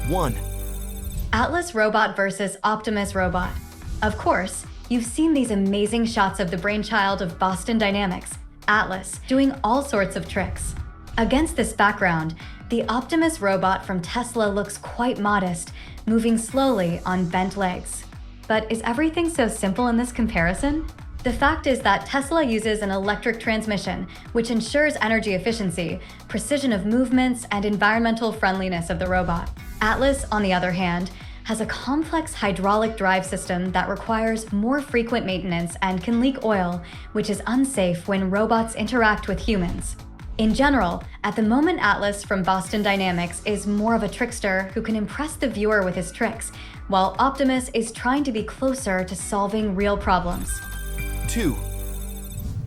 1. Atlas robot versus Optimus robot. Of course, you've seen these amazing shots of the brainchild of Boston Dynamics, Atlas, doing all sorts of tricks. Against this background, the Optimus robot from Tesla looks quite modest, moving slowly on bent legs. But is everything so simple in this comparison? The fact is that Tesla uses an electric transmission, which ensures energy efficiency, precision of movements, and environmental friendliness of the robot. Atlas, on the other hand, has a complex hydraulic drive system that requires more frequent maintenance and can leak oil, which is unsafe when robots interact with humans. In general, at the moment, Atlas from Boston Dynamics is more of a trickster who can impress the viewer with his tricks, while Optimus is trying to be closer to solving real problems. 2.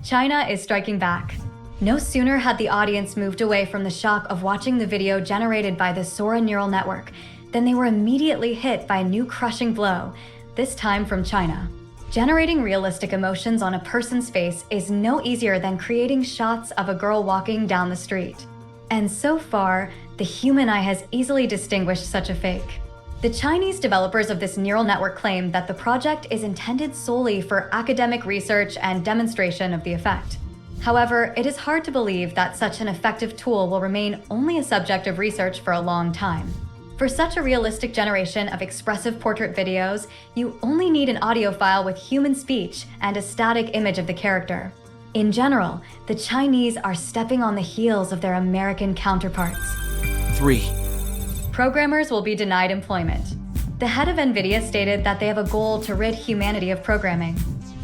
China is striking back. No sooner had the audience moved away from the shock of watching the video generated by the Sora neural network than they were immediately hit by a new crushing blow, this time from China. Generating realistic emotions on a person's face is no easier than creating shots of a girl walking down the street. And so far, the human eye has easily distinguished such a fake. The Chinese developers of this neural network claim that the project is intended solely for academic research and demonstration of the effect. However, it is hard to believe that such an effective tool will remain only a subject of research for a long time. For such a realistic generation of expressive portrait videos, you only need an audio file with human speech and a static image of the character. In general, the Chinese are stepping on the heels of their American counterparts. 3. Programmers will be denied employment. The head of NVIDIA stated that they have a goal to rid humanity of programming.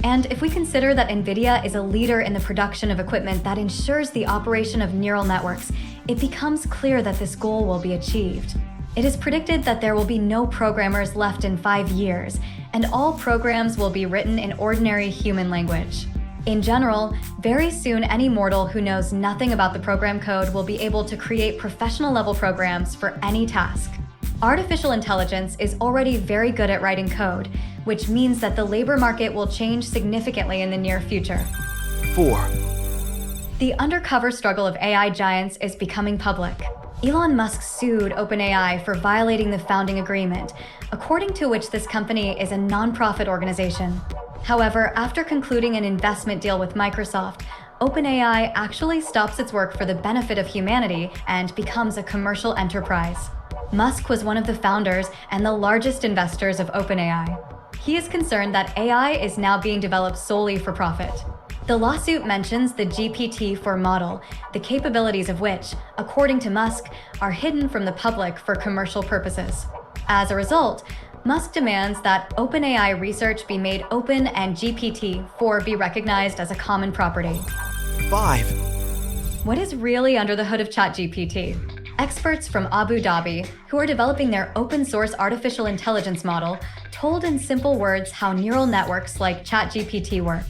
And if we consider that NVIDIA is a leader in the production of equipment that ensures the operation of neural networks, it becomes clear that this goal will be achieved. It is predicted that there will be no programmers left in 5 years, and all programs will be written in ordinary human language. In general, very soon any mortal who knows nothing about the program code will be able to create professional-level programs for any task. Artificial intelligence is already very good at writing code, which means that the labor market will change significantly in the near future. 4. The undercover struggle of AI giants is becoming public. Elon Musk sued OpenAI for violating the founding agreement, according to which this company is a non-profit organization. However, after concluding an investment deal with Microsoft, OpenAI actually stops its work for the benefit of humanity and becomes a commercial enterprise. Musk was one of the founders and the largest investors of OpenAI. He is concerned that AI is now being developed solely for profit. The lawsuit mentions the GPT-4 model, the capabilities of which, according to Musk, are hidden from the public for commercial purposes. As a result, Musk demands that OpenAI research be made open and GPT-4 be recognized as a common property. 5. What is really under the hood of ChatGPT? Experts from Abu Dhabi, who are developing their open-source artificial intelligence model, told in simple words how neural networks like ChatGPT work.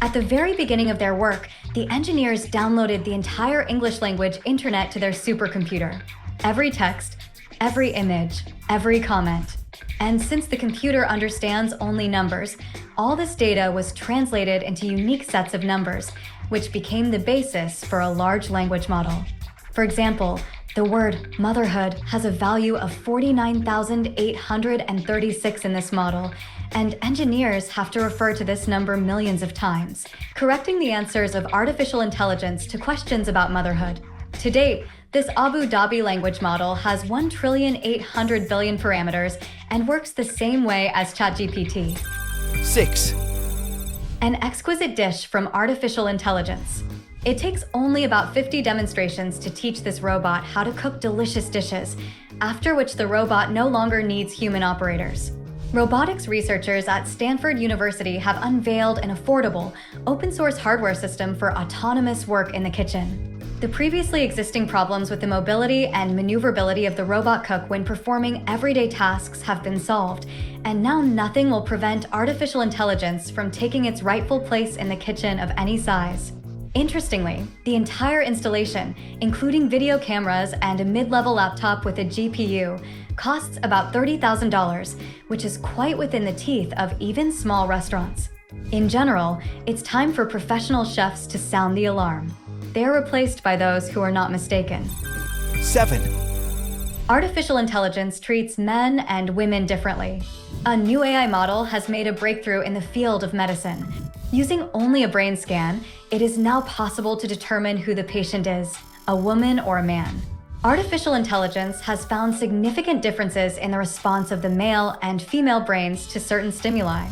At the very beginning of their work, the engineers downloaded the entire English language internet to their supercomputer. Every text, every image, every comment. And since the computer understands only numbers, all this data was translated into unique sets of numbers, which became the basis for a large language model. For example, the word motherhood has a value of 49,836 in this model, and engineers have to refer to this number millions of times, correcting the answers of artificial intelligence to questions about motherhood. To date, this Abu Dhabi language model has 1,800,000,000,000 parameters and works the same way as ChatGPT. 6. An exquisite dish from artificial intelligence. It takes only about 50 demonstrations to teach this robot how to cook delicious dishes, after which the robot no longer needs human operators. Robotics researchers at Stanford University have unveiled an affordable, open-source hardware system for autonomous work in the kitchen. The previously existing problems with the mobility and maneuverability of the robot cook when performing everyday tasks have been solved, and now nothing will prevent artificial intelligence from taking its rightful place in the kitchen of any size. Interestingly, the entire installation, including video cameras and a mid-level laptop with a GPU, costs about $30,000, which is quite within the teeth of even small restaurants. In general, it's time for professional chefs to sound the alarm. They are replaced by those who are not mistaken. 7. Artificial intelligence treats men and women differently. A new AI model has made a breakthrough in the field of medicine. Using only a brain scan, it is now possible to determine who the patient is, a woman or a man. Artificial intelligence has found significant differences in the response of the male and female brains to certain stimuli.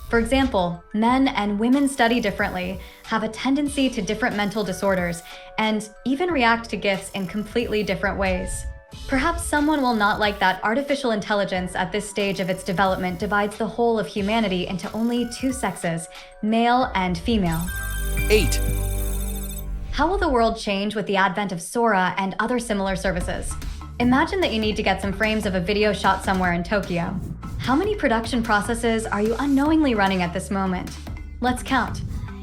For example, men and women study differently, have a tendency to different mental disorders, and even react to gifts in completely different ways. Perhaps someone will not like that artificial intelligence at this stage of its development divides the whole of humanity into only two sexes, male and female. 8, How will the world change with the advent of Sora and other similar services? Imagine that you need to get some frames of a video shot somewhere in Tokyo. How many production processes are you unknowingly running at this moment? Let's count.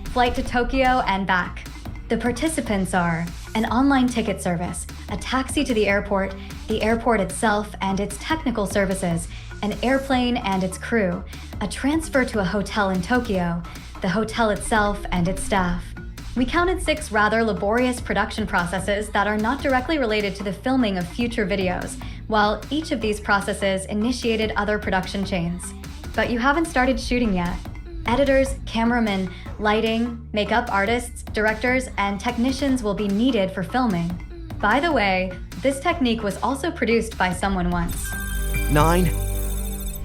Flight to Tokyo and back. The participants are an online ticket service, a taxi to the airport itself and its technical services, an airplane and its crew, a transfer to a hotel in Tokyo, the hotel itself and its staff. We counted 6 rather laborious production processes that are not directly related to the filming of future videos, while each of these processes initiated other production chains. But you haven't started shooting yet. Editors, cameramen, lighting, makeup artists, directors, and technicians will be needed for filming. By the way, this technique was also produced by someone once. 9,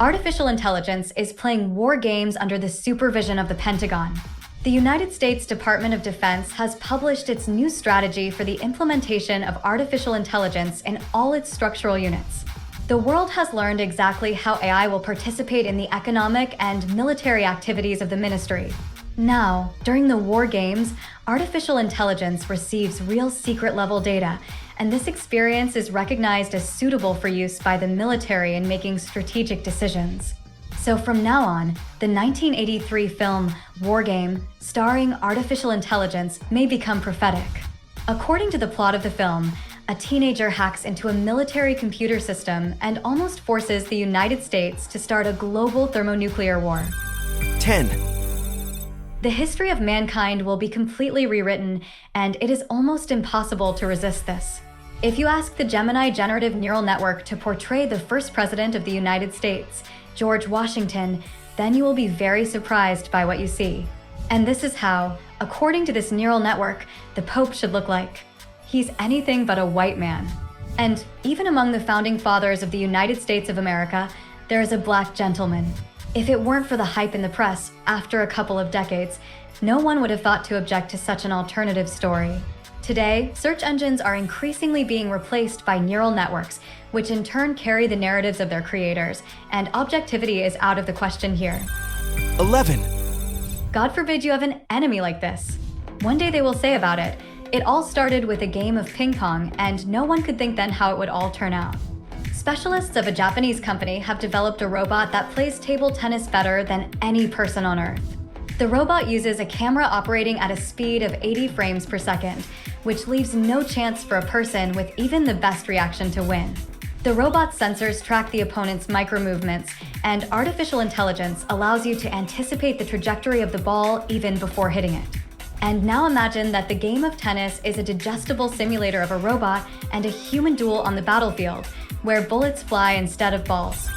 Artificial intelligence is playing war games under the supervision of the Pentagon. The United States Department of Defense has published its new strategy for the implementation of artificial intelligence in all its structural units. The world has learned exactly how AI will participate in the economic and military activities of the ministry. Now, during the war games, artificial intelligence receives real secret-level data, and this experience is recognized as suitable for use by the military in making strategic decisions. So from now on, the 1983 film War Game, starring artificial intelligence, may become prophetic. According to the plot of the film, a teenager hacks into a military computer system and almost forces the United States to start a global thermonuclear war. 10, The history of mankind will be completely rewritten, and it is almost impossible to resist this. If you ask the Gemini generative neural network to portray the first president of the United States, George Washington, then you will be very surprised by what you see. And this is how, according to this neural network, the Pope should look like. He's anything but a white man. And even among the founding fathers of the United States of America, there is a black gentleman. If it weren't for the hype in the press, after a couple of decades, no one would have thought to object to such an alternative story. Today, search engines are increasingly being replaced by neural networks, which in turn carry the narratives of their creators, and objectivity is out of the question here. 11, God forbid you have an enemy like this. One day they will say about it, it all started with a game of ping pong, and no one could think then how it would all turn out. Specialists of a Japanese company have developed a robot that plays table tennis better than any person on Earth. The robot uses a camera operating at a speed of 80 frames per second, which leaves no chance for a person with even the best reaction to win. The robot's sensors track the opponent's micro-movements, and artificial intelligence allows you to anticipate the trajectory of the ball even before hitting it. And now imagine that the game of tennis is a digestible simulator of a robot and a human duel on the battlefield, where bullets fly instead of balls.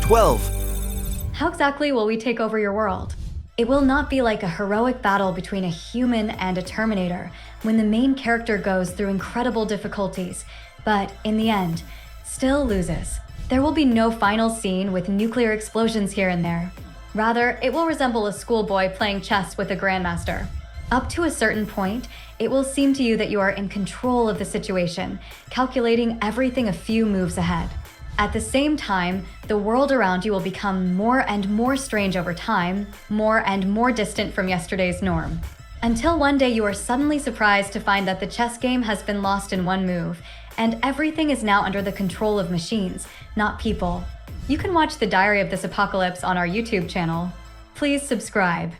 12, How exactly will we take over your world? It will not be like a heroic battle between a human and a Terminator, when the main character goes through incredible difficulties, but in the end, still loses. There will be no final scene with nuclear explosions here and there. Rather, it will resemble a schoolboy playing chess with a grandmaster. Up to a certain point, it will seem to you that you are in control of the situation, calculating everything a few moves ahead. At the same time, the world around you will become more and more strange over time, more and more distant from yesterday's norm. Until one day you are suddenly surprised to find that the chess game has been lost in one move, and everything is now under the control of machines, not people. You can watch the Diary of this Apocalypse on our YouTube channel. Please subscribe.